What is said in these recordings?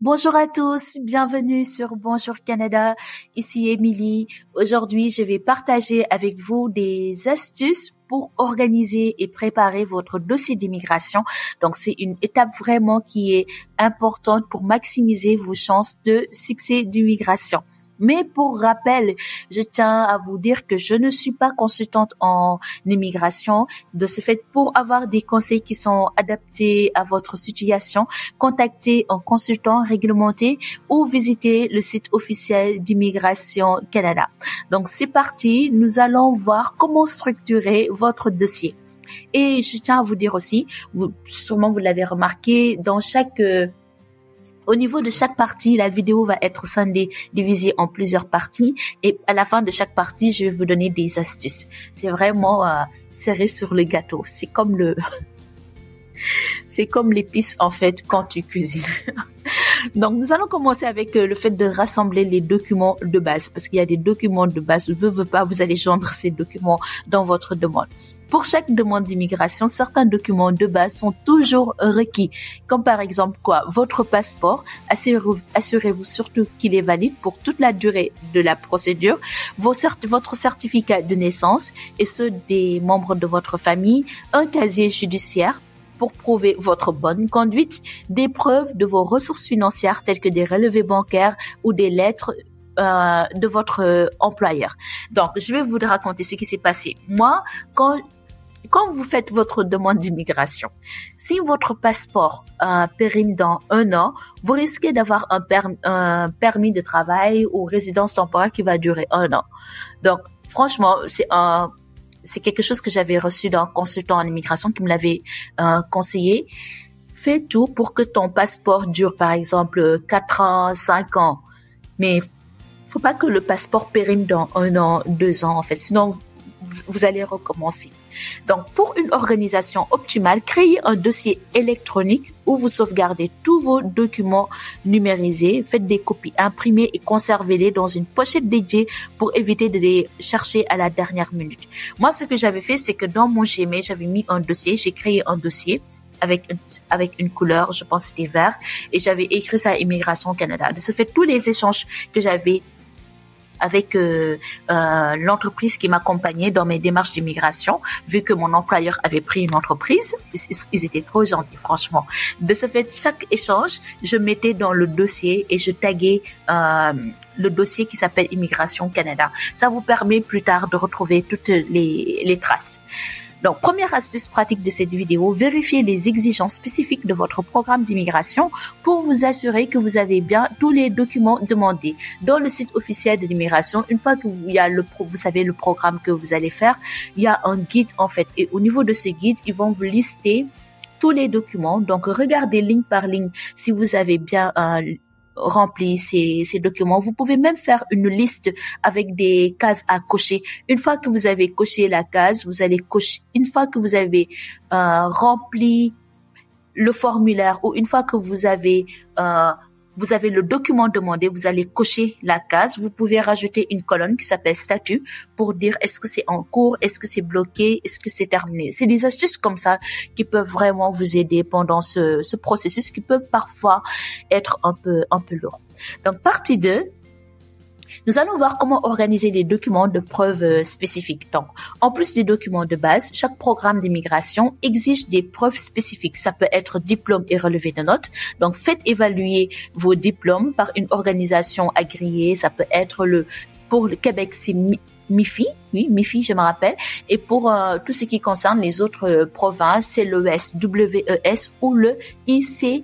Bonjour à tous, bienvenue sur Bonjour Canada. Ici Émilie. Aujourd'hui, je vais partager avec vous des astuces pour organiser et préparer votre dossier d'immigration. Donc, c'est une étape vraiment qui est importante pour maximiser vos chances de succès d'immigration. Mais pour rappel, je tiens à vous dire que je ne suis pas consultante en immigration. De ce fait, pour avoir des conseils qui sont adaptés à votre situation, contactez un consultant réglementé ou visitez le site officiel d'Immigration Canada. Donc, c'est parti. Nous allons voir comment structurer votre dossier. Et je tiens à vous dire aussi, sûrement vous l'avez remarqué, au niveau de chaque partie, la vidéo va être scindée, divisée en plusieurs parties. Et à la fin de chaque partie, je vais vous donner des astuces. C'est vraiment serré sur le gâteau. C'est comme l'épice en fait quand tu cuisines. Donc, nous allons commencer avec le fait de rassembler les documents de base, parce qu'il y a des documents de base. Veux pas, vous allez joindre ces documents dans votre demande. Pour chaque demande d'immigration, certains documents de base sont toujours requis, comme par exemple votre passeport. Assurez-vous surtout qu'il est valide pour toute la durée de la procédure. Votre certificat de naissance et ceux des membres de votre famille, un casier judiciaire pour prouver votre bonne conduite, des preuves de vos ressources financières telles que des relevés bancaires ou des lettres de votre employeur. Donc, je vais vous raconter ce qui s'est passé. Moi, quand vous faites votre demande d'immigration, si votre passeport périme dans 1 an, vous risquez d'avoir un permis de travail ou résidence temporaire qui va durer 1 an. Donc, franchement, c'est quelque chose que j'avais reçu d'un consultant en immigration qui me l'avait conseillé. Fais tout pour que ton passeport dure, par exemple, 4 ans, 5 ans. Mais faut pas que le passeport périme dans 1 an, 2 ans, en fait. Sinon, vous allez recommencer. Donc, pour une organisation optimale, créez un dossier électronique où vous sauvegardez tous vos documents numérisés. Faites des copies imprimées et conservez-les dans une pochette dédiée pour éviter de les chercher à la dernière minute. Moi, ce que j'avais fait, c'est que dans mon Gmail, j'avais mis un dossier. J'ai créé un dossier avec une couleur, je pense que c'était vert, et j'avais écrit ça à Immigration Canada. De ce fait, tous les échanges que j'avais avec l'entreprise qui m'accompagnait dans mes démarches d'immigration, vu que mon employeur avait pris une entreprise. Ils étaient trop gentils, franchement. De ce fait, chaque échange, je mettais dans le dossier et je taguais le dossier qui s'appelle Immigration Canada. Ça vous permet plus tard de retrouver toutes les traces. Donc, première astuce pratique de cette vidéo, vérifiez les exigences spécifiques de votre programme d'immigration pour vous assurer que vous avez bien tous les documents demandés. Dans le site officiel de l'immigration, une fois que vous savez le programme que vous allez faire, il y a un guide en fait. Et au niveau de ce guide, ils vont vous lister tous les documents. Donc, regardez ligne par ligne si vous avez bien rempli ces documents. Vous pouvez même faire une liste avec des cases à cocher. Une fois que vous avez coché la case, vous allez cocher. Une fois que vous avez rempli le formulaire ou une fois que vous avez le document demandé, vous allez cocher la case. Vous pouvez rajouter une colonne qui s'appelle statut pour dire est-ce que c'est en cours, est-ce que c'est bloqué, est-ce que c'est terminé. C'est des astuces comme ça qui peuvent vraiment vous aider pendant ce processus qui peut parfois être un peu lourd. Donc, partie 2. Nous allons voir comment organiser des documents de preuves spécifiques. Donc, en plus des documents de base, chaque programme d'immigration exige des preuves spécifiques. Ça peut être diplôme et relevé de notes. Donc, faites évaluer vos diplômes par une organisation agréée. Ça peut être pour le Québec, c'est MIFI, oui, MIFI, je me rappelle. Et pour tout ce qui concerne les autres provinces, c'est l'ES, WES ou le ICAS,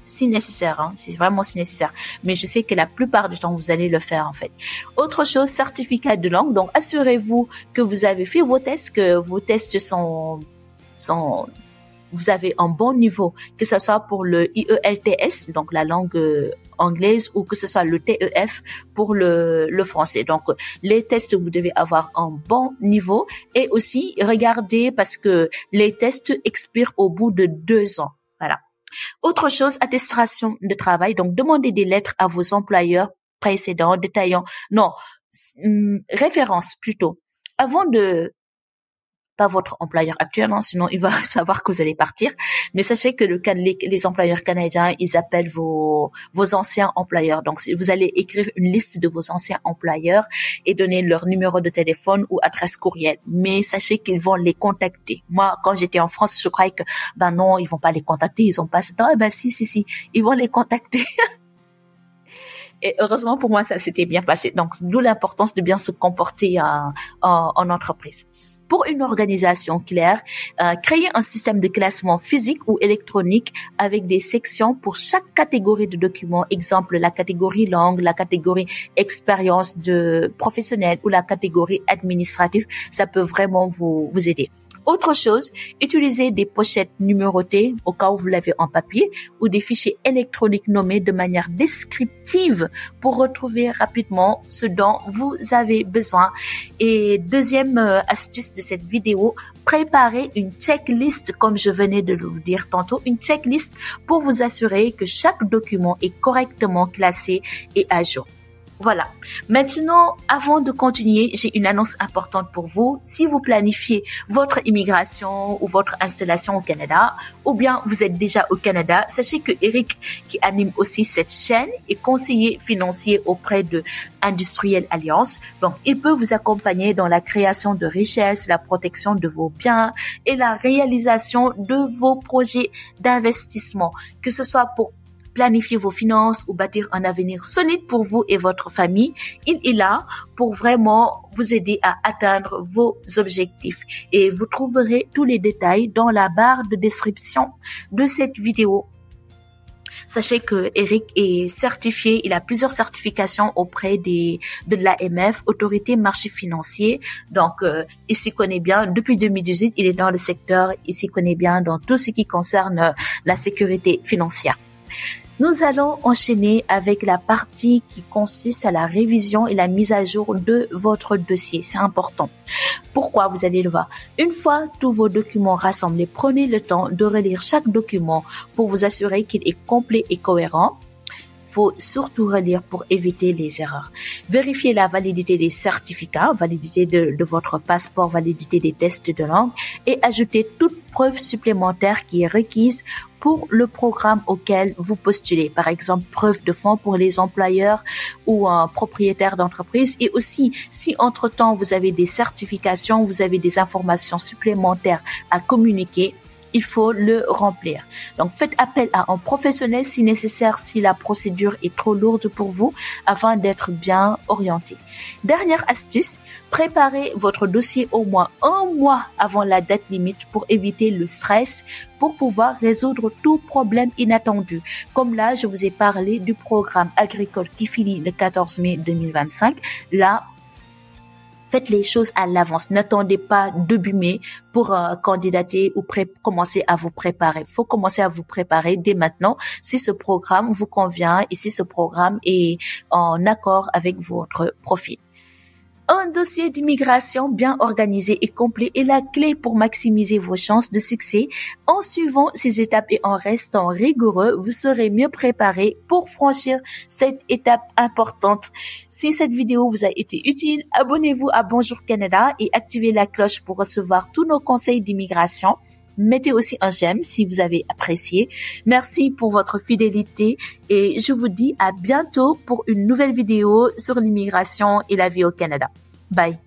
si nécessaire, hein, c'est vraiment si nécessaire. Mais je sais que la plupart du temps, vous allez le faire en fait. Autre chose, certificat de langue. Donc, assurez-vous que vous avez fait vos tests, que vos tests vous avez un bon niveau, que ce soit pour le IELTS, donc la langue anglaise, ou que ce soit le TEF pour le français. Donc, les tests, vous devez avoir un bon niveau et aussi regardez parce que les tests expirent au bout de 2 ans. Voilà. Autre chose, attestation de travail. Donc, demandez des lettres à vos employeurs précédents, références plutôt. Avant de pas votre employeur actuel, hein, sinon il va savoir que vous allez partir. Mais sachez que les employeurs canadiens, ils appellent vos anciens employeurs. Donc, vous allez écrire une liste de vos anciens employeurs et donner leur numéro de téléphone ou adresse courriel. Mais sachez qu'ils vont les contacter. Moi, quand j'étais en France, je croyais que, non, ils vont pas les contacter, ils ont pas ce temps. Si, ils vont les contacter. Et heureusement pour moi, ça s'était bien passé. Donc, d'où l'importance de bien se comporter en entreprise. Pour une organisation claire, créer un système de classement physique ou électronique avec des sections pour chaque catégorie de documents. Exemple, la catégorie langue, la catégorie expérience de professionnelle ou la catégorie administrative. Ça peut vraiment vous aider. Autre chose, utilisez des pochettes numérotées au cas où vous l'avez en papier ou des fichiers électroniques nommés de manière descriptive pour retrouver rapidement ce dont vous avez besoin. Et deuxième astuce de cette vidéo, préparez une checklist comme je venais de vous dire tantôt, une checklist pour vous assurer que chaque document est correctement classé et à jour. Voilà. Maintenant, avant de continuer, j'ai une annonce importante pour vous. Si vous planifiez votre immigration ou votre installation au Canada, ou bien vous êtes déjà au Canada, sachez que Eric, qui anime aussi cette chaîne, est conseiller financier auprès de Industriel Alliance. Donc, il peut vous accompagner dans la création de richesses, la protection de vos biens et la réalisation de vos projets d'investissement, que ce soit pour planifier vos finances ou bâtir un avenir solide pour vous et votre famille. Il est là pour vraiment vous aider à atteindre vos objectifs. Et vous trouverez tous les détails dans la barre de description de cette vidéo. Sachez que Eric est certifié, il a plusieurs certifications auprès de l'AMF, Autorité Marché Financier. Donc, il s'y connaît bien. Depuis 2018, il est dans le secteur, il s'y connaît bien dans tout ce qui concerne la sécurité financière. Nous allons enchaîner avec la partie qui consiste à la révision et la mise à jour de votre dossier. C'est important. Pourquoi? Vous allez le voir. Une fois tous vos documents rassemblés, prenez le temps de relire chaque document pour vous assurer qu'il est complet et cohérent. Faut surtout relire pour éviter les erreurs. Vérifiez la validité des certificats, validité de votre passeport, validité des tests de langue et ajoutez toute preuve supplémentaire qui est requise pour le programme auquel vous postulez. Par exemple, preuve de fonds pour les employeurs ou un propriétaire d'entreprise. Et aussi, si entre-temps vous avez des certifications, vous avez des informations supplémentaires à communiquer, il faut le remplir. Donc, faites appel à un professionnel si nécessaire, si la procédure est trop lourde pour vous, afin d'être bien orienté. Dernière astuce, préparez votre dossier au moins un mois avant la date limite pour éviter le stress, pour pouvoir résoudre tout problème inattendu. Comme là, je vous ai parlé du programme agricole qui finit le 14 mai 2025. Là, faites les choses à l'avance. N'attendez pas début mai pour candidater ou commencer à vous préparer. Il faut commencer à vous préparer dès maintenant si ce programme vous convient et si ce programme est en accord avec votre profil. Un dossier d'immigration bien organisé et complet est la clé pour maximiser vos chances de succès. En suivant ces étapes et en restant rigoureux, vous serez mieux préparé pour franchir cette étape importante. Si cette vidéo vous a été utile, abonnez-vous à Bonjour Canada et activez la cloche pour recevoir tous nos conseils d'immigration. Mettez aussi un j'aime si vous avez apprécié. Merci pour votre fidélité et je vous dis à bientôt pour une nouvelle vidéo sur l'immigration et la vie au Canada. Bye.